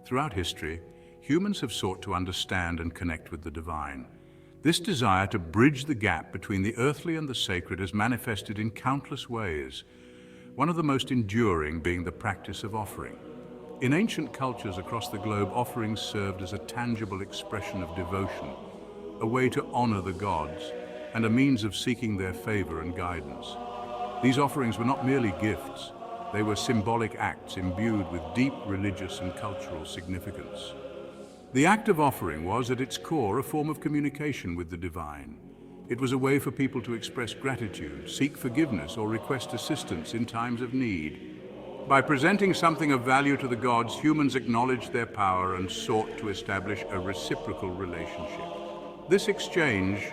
Throughout history, humans have sought to understand and connect with the divine. This desire to bridge the gap between the earthly and the sacred is manifested in countless ways, one of the most enduring being the practice of offering. In ancient cultures across the globe, offerings served as a tangible expression of devotion, a way to honor the gods, and a means of seeking their favor and guidance. These offerings were not merely gifts, they were symbolic acts imbued with deep religious and cultural significance. The act of offering was, at its core, a form of communication with the divine. It was a way for people to express gratitude, seek forgiveness, or request assistance in times of need. By presenting something of value to the gods, humans acknowledged their power and sought to establish a reciprocal relationship. This exchange,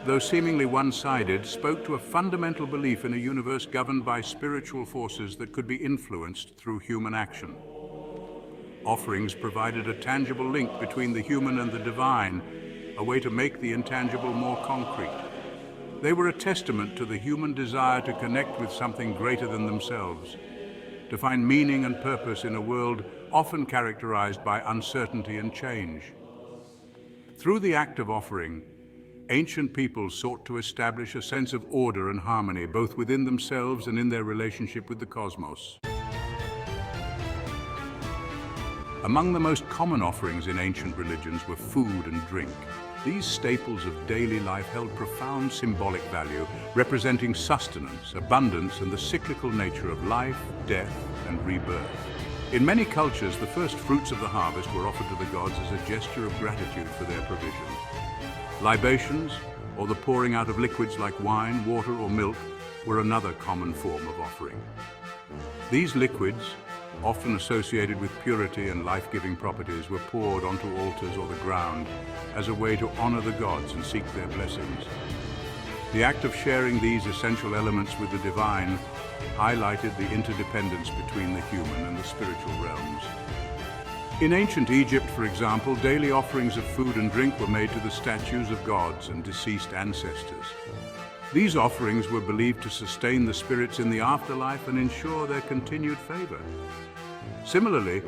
though seemingly one-sided, spoke to a fundamental belief in a universe governed by spiritual forces that could be influenced through human action. Offerings provided a tangible link between the human and the divine, a way to make the intangible more concrete. They were a testament to the human desire to connect with something greater than themselves, to find meaning and purpose in a world often characterized by uncertainty and change. Through the act of offering, ancient peoples sought to establish a sense of order and harmony, both within themselves and in their relationship with the cosmos. Among the most common offerings in ancient religions were food and drink. These staples of daily life held profound symbolic value, representing sustenance, abundance, and the cyclical nature of life, death, and rebirth. In many cultures, the first fruits of the harvest were offered to the gods as a gesture of gratitude for their provision. Libations, or the pouring out of liquids like wine, water, or milk, were another common form of offering. These liquids, often associated with purity and life-giving properties, were poured onto altars or the ground as a way to honor the gods and seek their blessings. The act of sharing these essential elements with the divine highlighted the interdependence between the human and the spiritual realms. In ancient Egypt, for example, daily offerings of food and drink were made to the statues of gods and deceased ancestors. These offerings were believed to sustain the spirits in the afterlife and ensure their continued favor. Similarly,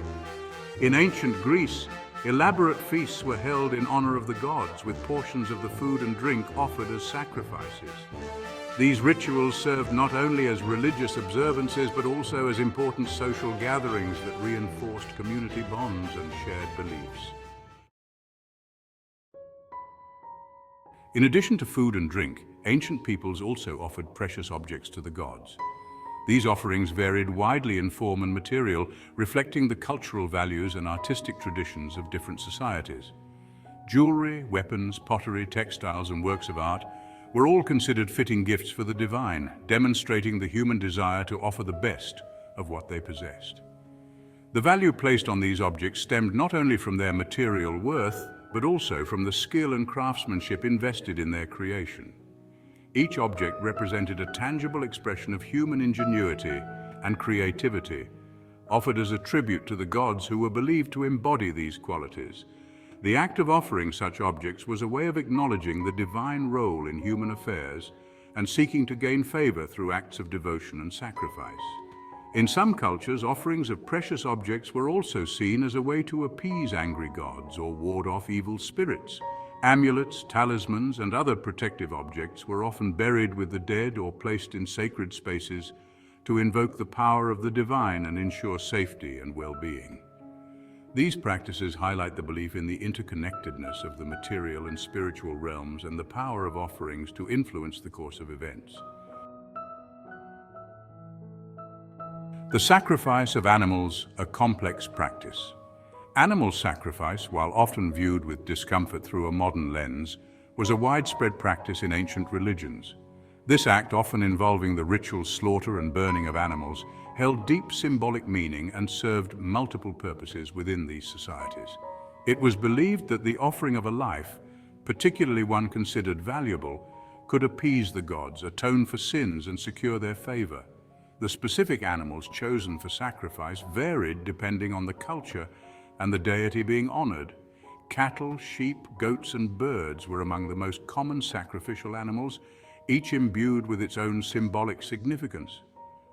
in ancient Greece, elaborate feasts were held in honor of the gods, with portions of the food and drink offered as sacrifices. These rituals served not only as religious observances, but also as important social gatherings that reinforced community bonds and shared beliefs. In addition to food and drink, ancient peoples also offered precious objects to the gods. These offerings varied widely in form and material, reflecting the cultural values and artistic traditions of different societies. Jewelry, weapons, pottery, textiles, and works of art were all considered fitting gifts for the divine, demonstrating the human desire to offer the best of what they possessed. The value placed on these objects stemmed not only from their material worth, but also from the skill and craftsmanship invested in their creation. Each object represented a tangible expression of human ingenuity and creativity, offered as a tribute to the gods who were believed to embody these qualities. The act of offering such objects was a way of acknowledging the divine role in human affairs and seeking to gain favor through acts of devotion and sacrifice. In some cultures, offerings of precious objects were also seen as a way to appease angry gods or ward off evil spirits. Amulets, talismans, and other protective objects were often buried with the dead or placed in sacred spaces to invoke the power of the divine and ensure safety and well-being. These practices highlight the belief in the interconnectedness of the material and spiritual realms and the power of offerings to influence the course of events. The sacrifice of animals, a complex practice. Animal sacrifice, while often viewed with discomfort through a modern lens, was a widespread practice in ancient religions. This act, often involving the ritual slaughter and burning of animals, held deep symbolic meaning and served multiple purposes within these societies. It was believed that the offering of a life, particularly one considered valuable, could appease the gods, atone for sins, and secure their favor. The specific animals chosen for sacrifice varied depending on the culture and the deity being honored. Cattle, sheep, goats, and birds were among the most common sacrificial animals, each imbued with its own symbolic significance.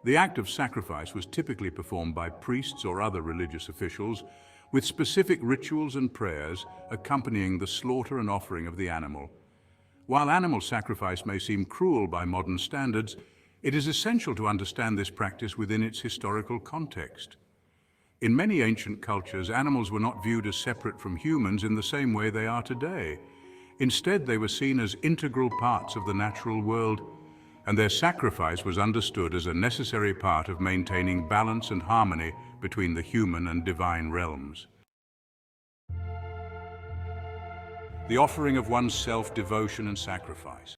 The act of sacrifice was typically performed by priests or other religious officials, with specific rituals and prayers accompanying the slaughter and offering of the animal. While animal sacrifice may seem cruel by modern standards, it is essential to understand this practice within its historical context. In many ancient cultures, animals were not viewed as separate from humans in the same way they are today. Instead, they were seen as integral parts of the natural world, and their sacrifice was understood as a necessary part of maintaining balance and harmony between the human and divine realms. The offering of one's self, devotion and sacrifice.